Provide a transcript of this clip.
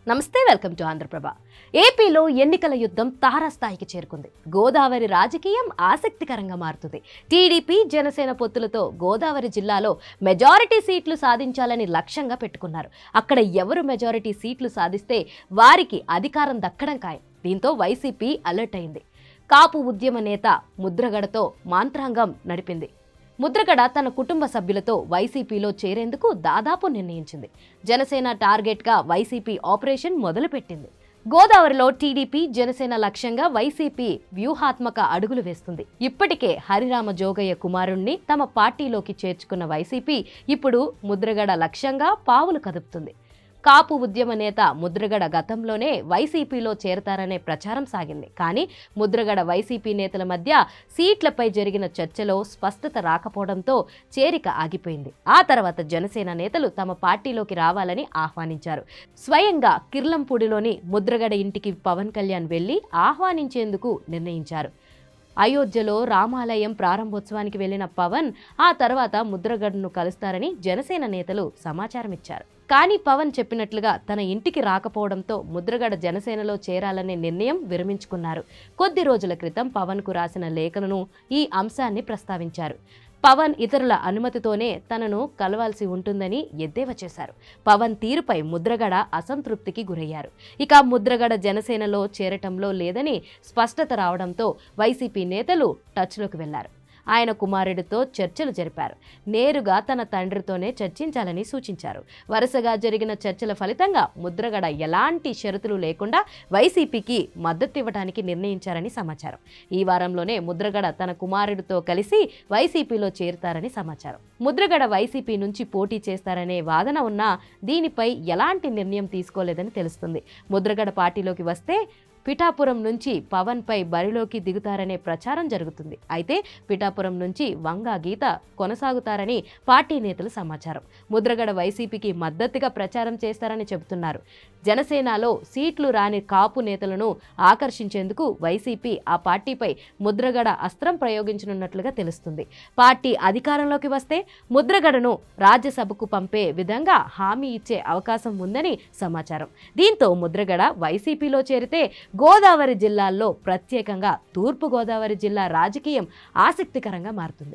నమస్తే, welcome to Andhraprabha. ఏపీలో ఎన్నికల యుద్ధం తారాస్థాయికి చేరుకుంది. గోదావరి రాజకీయం ఆసక్తికరంగా మారుతుంది. టీడీపీ జనసేన పొత్తులతో గోదావరి జిల్లాలో మెజారిటీ సీట్లు సాధించాలని లక్ష్యంగా పెట్టుకున్నారు. అక్కడ ఎవరు మెజారిటీ సీట్లు సాధిస్తే వారికి అధికారం దక్కడం ఖాయం. దీంతో వైసీపీ అలర్ట్ అయింది. కాపు ఉద్యమ నేత ముద్రగడతో మాంత్రాంగం నడిపింది. ముద్రగడ తన కుటుంబ సభ్యులతో వైసీపీలో చేరేందుకు దాదాపు నిర్ణయించింది. జనసేన టార్గెట్గా వైసీపీ ఆపరేషన్ మొదలుపెట్టింది. గోదావరిలో టీడీపీ జనసేన లక్ష్యంగా వైసీపీ వ్యూహాత్మక అడుగులు వేస్తుంది. ఇప్పటికే హరిరామ జోగయ్య కుమారుణ్ణి తమ పార్టీలోకి చేర్చుకున్న వైసీపీ ఇప్పుడు ముద్రగడ లక్ష్యంగా పావులు కదుపుతుంది. కాపు ఉద్యమ నేత ముద్రగడ గతంలోనే వైసీపీలో చేరతారనే ప్రచారం సాగింది. కానీ ముద్రగడ వైసీపీ నేతల మధ్య సీట్లపై జరిగిన చర్చలో స్పష్టత రాకపోవడంతో చేరిక ఆగిపోయింది. ఆ తర్వాత జనసేన నేతలు తమ పార్టీలోకి రావాలని ఆహ్వానించారు. స్వయంగా కిర్లంపూడిలోని ముద్రగడ ఇంటికి పవన్ కళ్యాణ్ వెళ్లి ఆహ్వానించేందుకు నిర్ణయించారు. అయోధ్యలో రామాలయం ప్రారంభోత్సవానికి వెళ్లిన పవన్ ఆ తర్వాత ముద్రగడను కలుస్తారని జనసేన నేతలు సమాచారం ఇచ్చారు. కానీ పవన్ చెప్పినట్లుగా తన ఇంటికి రాకపోవడంతో ముద్రగడ జనసేనలో చేరాలనే నిర్ణయం విరమించుకున్నారు. కొద్ది రోజుల క్రితం పవన్కు రాసిన లేఖను ఈ అంశాన్ని ప్రస్తావించారు. పవన్ ఇతరుల అనుమతితోనే తనను కలవాల్సి ఉంటుందని ఎద్దేవా చేశారు. పవన్ తీరుపై ముద్రగడ అసంతృప్తికి గురయ్యారు. ఇక ముద్రగడ జనసేనలో చేరటంలో లేదని స్పష్టత రావడంతో వైసీపీ నేతలు టచ్లోకి వెళ్లారు. ఆయన కుమారుడితో చర్చలు జరిపారు. నేరుగా తన తండ్రితోనే చర్చించాలని సూచించారు. వరుసగా జరిగిన చర్చల ఫలితంగా ముద్రగడ ఎలాంటి షరతులు లేకుండా వైసీపీకి మద్దతివ్వడానికి నిర్ణయించారని సమాచారం. ఈ వారంలోనే ముద్రగడ తన కుమారుడితో కలిసి వైసీపీలో చేరుతారని సమాచారం. ముద్రగడ వైసీపీ నుంచి పోటీ చేస్తారనే వాదన ఉన్నా దీనిపై ఎలాంటి నిర్ణయం తీసుకోలేదని తెలుస్తుంది. ముద్రగడ పార్టీలోకి వస్తే పిఠాపురం నుంచి పవన్ పై బరిలోకి దిగుతారనే ప్రచారం జరుగుతుంది. అయితే పిఠాపురం నుంచి వంగా గీత కొనసాగుతారని పార్టీ నేతలు సమాచారం. ముద్రగడ వైసీపీకి మద్దతుగా ప్రచారం చేస్తారని చెబుతున్నారు. జనసేనలో సీట్లు రాని కాపు నేతలను ఆకర్షించేందుకు వైసీపీ ఆ పార్టీపై ముద్రగడ అస్త్రం ప్రయోగించనున్నట్లుగా తెలుస్తుంది. పార్టీ అధికారంలోకి వస్తే ముద్రగడను రాజ్యసభకు పంపే విధంగా హామీ ఇచ్చే అవకాశం ఉందని సమాచారం. దీంతో ముద్రగడ వైసీపీలో చేరితే గోదావరి జిల్లాల్లో ప్రత్యేకంగా తూర్పు గోదావరి జిల్లా రాజకీయం ఆసక్తికరంగా మారుతుంది.